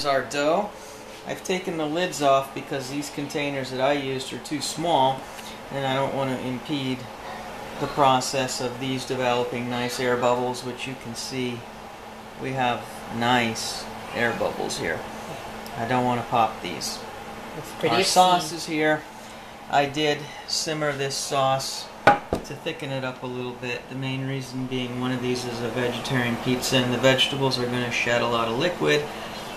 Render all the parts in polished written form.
Our dough. I've taken the lids off because these containers that I used are too small, and I don't want to impede the process of these developing nice air bubbles, which you can see we have nice air bubbles here. I don't want to pop these. Our sauce is here. I did simmer this sauce to thicken it up a little bit. The main reason being one of these is a vegetarian pizza, and the vegetables are going to shed a lot of liquid,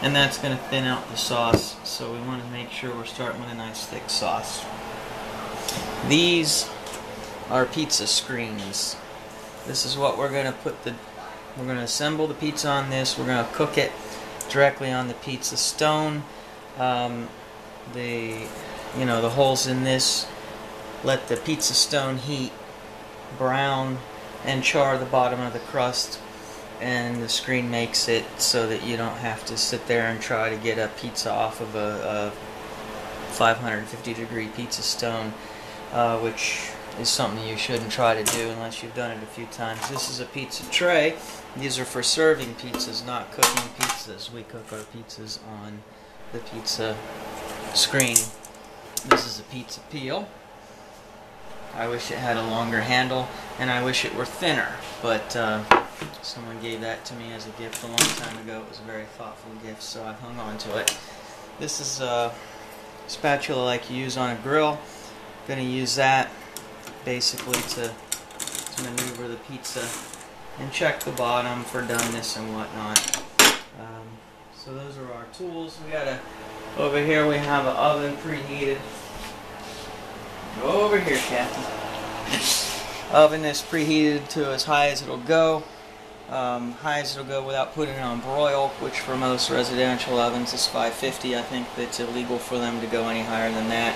and that's going to thin out the sauce, so we want to make sure we're starting with a nice thick sauce. These are pizza screens. This is what we're going to we're going to assemble the pizza on this. We're going to cook it directly on the pizza stone. The holes in this let the pizza stone heat, brown, and char the bottom of the crust, and the screen makes it so that you don't have to sit there and try to get a pizza off of a 550 degree pizza stone, which is something you shouldn't try to do unless you've done it a few times. This is a pizza tray. These are for serving pizzas, not cooking pizzas. We cook our pizzas on the pizza screen. This is a pizza peel. I wish it had a longer handle, and I wish it were thinner, but someone gave that to me as a gift a long time ago. It was a very thoughtful gift, so I've hung on to it. This is a spatula like you use on a grill. I'm going to use that basically to maneuver the pizza and check the bottom for doneness and whatnot. So those are our tools. Over here we have an oven preheated. Go over here, Kathy. Oven is preheated to as high as it'll go. High as it'll go without putting it on broil, which for most residential ovens is 550. I think it's illegal for them to go any higher than that.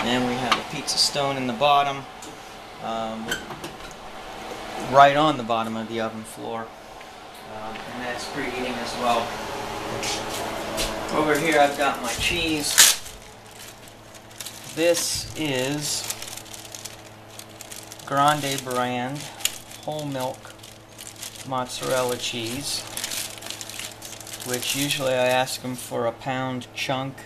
And we have a pizza stone in the bottom, right on the bottom of the oven floor, and that's preheating as well. Over here I've got my cheese. This is Grande brand whole milk mozzarella cheese, which usually I ask them for a pound chunk,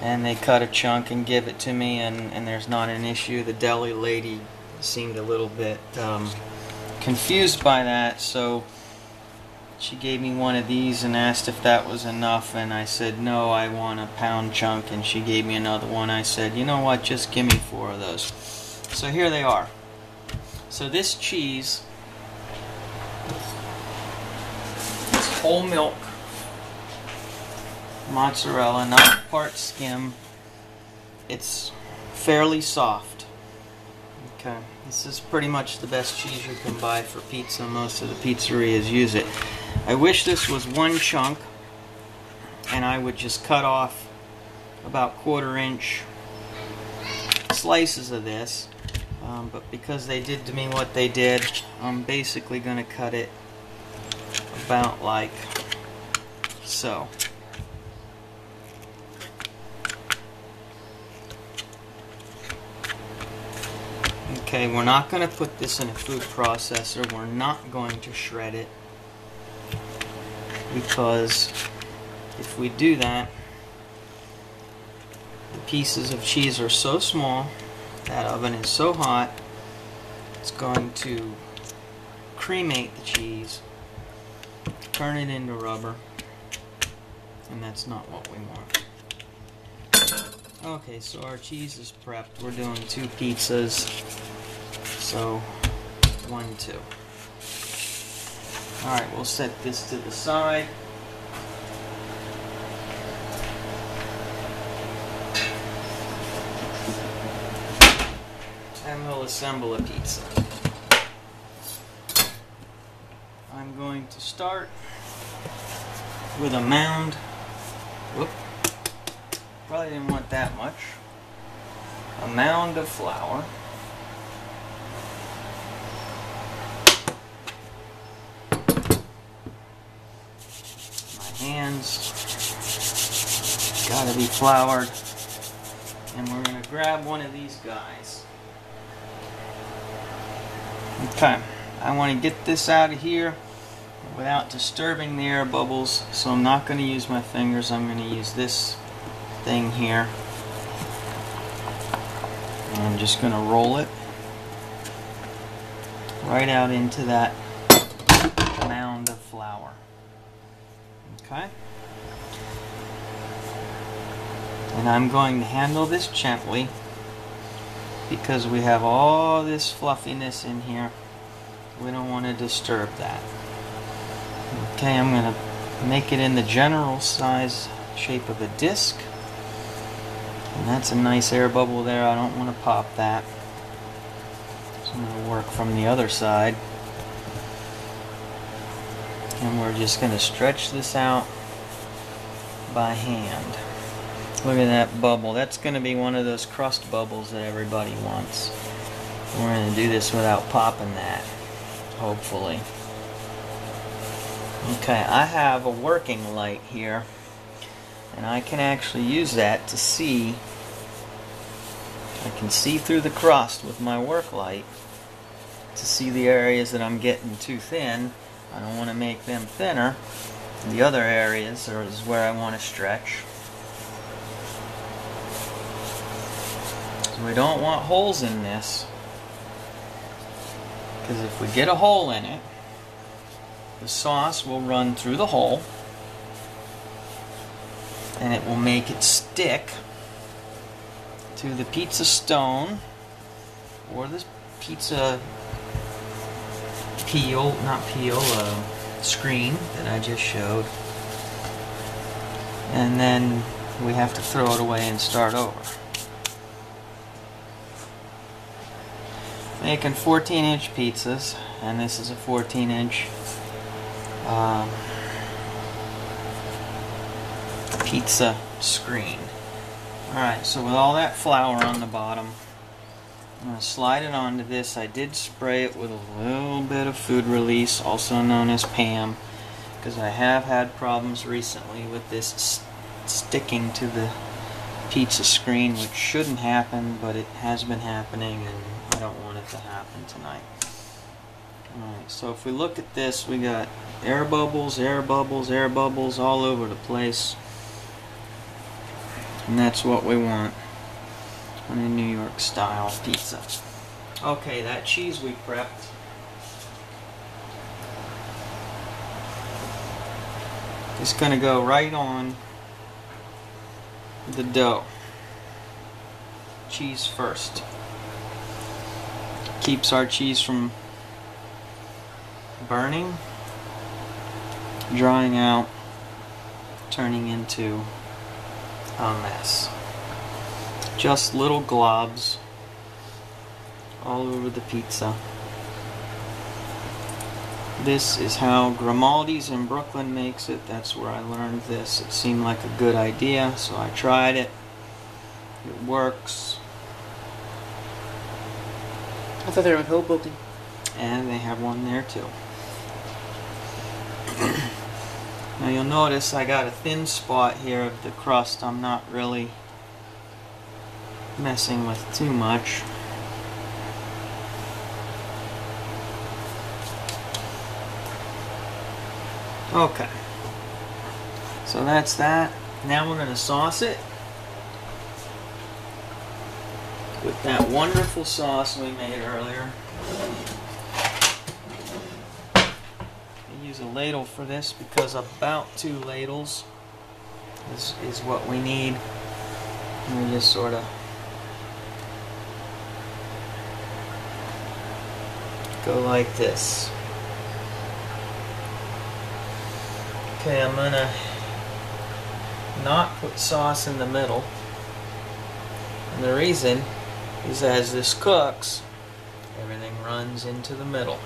and they cut a chunk and give it to me, and there's not an issue. The deli lady seemed a little bit confused by that, so she gave me one of these and asked if that was enough, and I said no, I want a pound chunk, and she gave me another one. I said, you know what, just give me 4 of those. So here they are. So this cheese is whole milk mozzarella, not part skim. It's fairly soft. Okay, this is pretty much the best cheese you can buy for pizza. Most of the pizzerias use it. I wish this was one chunk, and I would just cut off about 1/4 inch slices of this, but because they did to me what they did, I'm basically going to cut it about like so. Okay, we're not going to put this in a food processor. We're not going to shred it, because if we do that, the pieces of cheese are so small, that oven is so hot, it's going to cremate the cheese, turn it into rubber, and that's not what we want. Okay, so our cheese is prepped. We're doing 2 pizzas, so 1, 2. Alright, we'll set this to the side. And we'll assemble a pizza. I'm going to start with a mound. Whoop. Probably didn't want that much. A mound of flour. Hands gotta be floured, and we're gonna grab one of these guys. Okay, I want to get this out of here without disturbing the air bubbles. So I'm not going to use my fingers, I'm going to use this thing here. And I'm just going to roll it right out into that mound of flour. Okay? And I'm going to handle this gently because we have all this fluffiness in here. We don't want to disturb that. Okay, I'm going to make it in the general size shape of a disc. And that's a nice air bubble there. I don't want to pop that. So I'm going to work from the other side. And we're just going to stretch this out by hand. Look at that bubble. That's going to be one of those crust bubbles that everybody wants. We're going to do this without popping that, hopefully. Okay, I have a working light here, and I can actually use that to see. I can see through the crust with my work light to see the areas that I'm getting too thin. I don't want to make them thinner. The other areas is where I want to stretch. So we don't want holes in this, because if we get a hole in it, the sauce will run through the hole and it will make it stick to the pizza stone or the pizza peel, not peel, screen that I just showed. And then we have to throw it away and start over. Making 14-inch pizzas, and this is a 14-inch pizza screen. Alright, so with all that flour on the bottom, I'm going to slide it onto this. I did spray it with a little bit of food release, also known as Pam, because I have had problems recently with this sticking to the pizza screen, which shouldn't happen, but it has been happening, and I don't want it to happen tonight. Alright, so if we look at this, we got air bubbles, air bubbles, air bubbles all over the place. And that's what we want on a New York style pizza. Okay, that cheese we prepped. It's going to go right on the dough. Cheese first. Keeps our cheese from burning, drying out, turning into a mess. Just little globs all over the pizza. This is how Grimaldi's in Brooklyn makes it. That's where I learned this. It seemed like a good idea, so I tried it. It works. I thought they were in Hoboken. And they have one there too. Now you'll notice I got a thin spot here of the crust. I'm not really messing with too much. Okay. So that's that. Now we're going to sauce it with that wonderful sauce we made earlier. I use a ladle for this because about 2 ladles is what we need. And we just sort of go like this. Okay, I'm gonna not put sauce in the middle. And the reason is as this cooks, everything runs into the middle.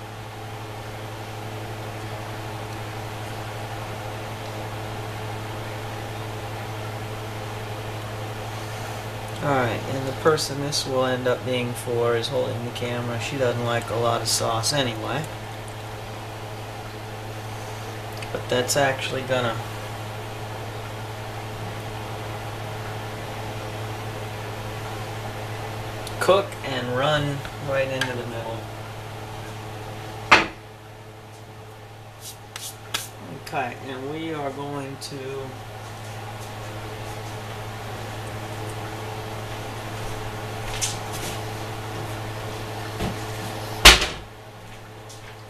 Alright, and the person this will end up being for is holding the camera. She doesn't like a lot of sauce anyway. But that's actually gonna cook and run right into the middle. Okay, and we are going to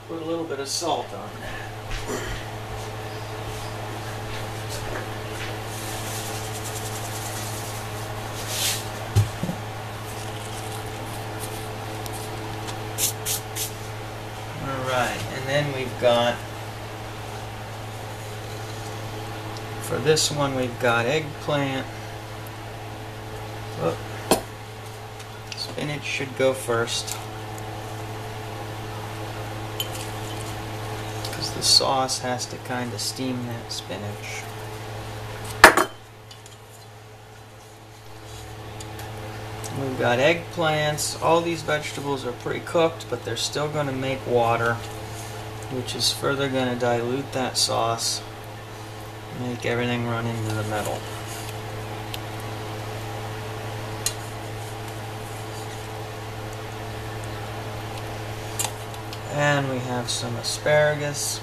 put a little bit of salt on that. Alright, and then we've got, for this one we've got eggplant. Oh, spinach should go first, because the sauce has to kind of steam that spinach. We've got eggplants. All these vegetables are pre-cooked, but they're still going to make water, which is further going to dilute that sauce, make everything run into the middle. And we have some asparagus.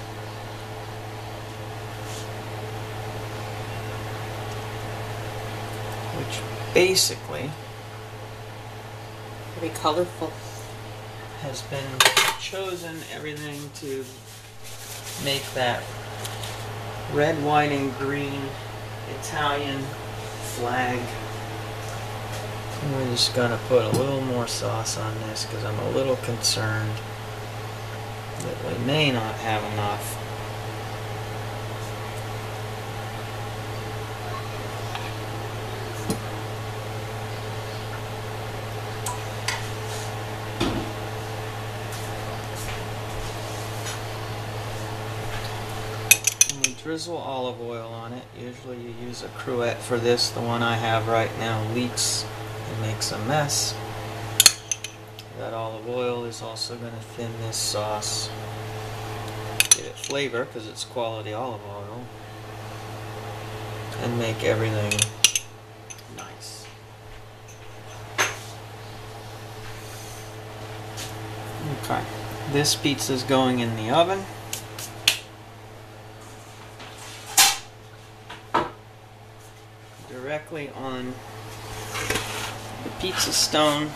Which basically Very colorful. has been chosen everything to make that red, white, and green Italian flag. And we're just gonna put a little more sauce on this because I'm a little concerned that we may not have enough. Drizzle olive oil on it. Usually you use a cruet for this. The one I have right now leaks and makes a mess. That olive oil is also going to thin this sauce. Get it flavor because it's quality olive oil. And make everything nice. Okay. This pizza is going in the oven. Directly on the pizza stone,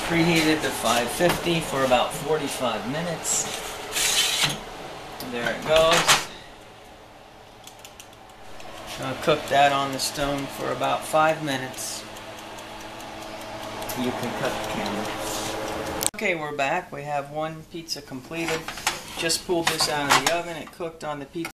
preheated to 550 for about 45 minutes. There it goes. I'll cook that on the stone for about 5 minutes. You can cut the camera. Okay, we're back. We have one pizza completed. Just pulled this out of the oven. It cooked on the pizza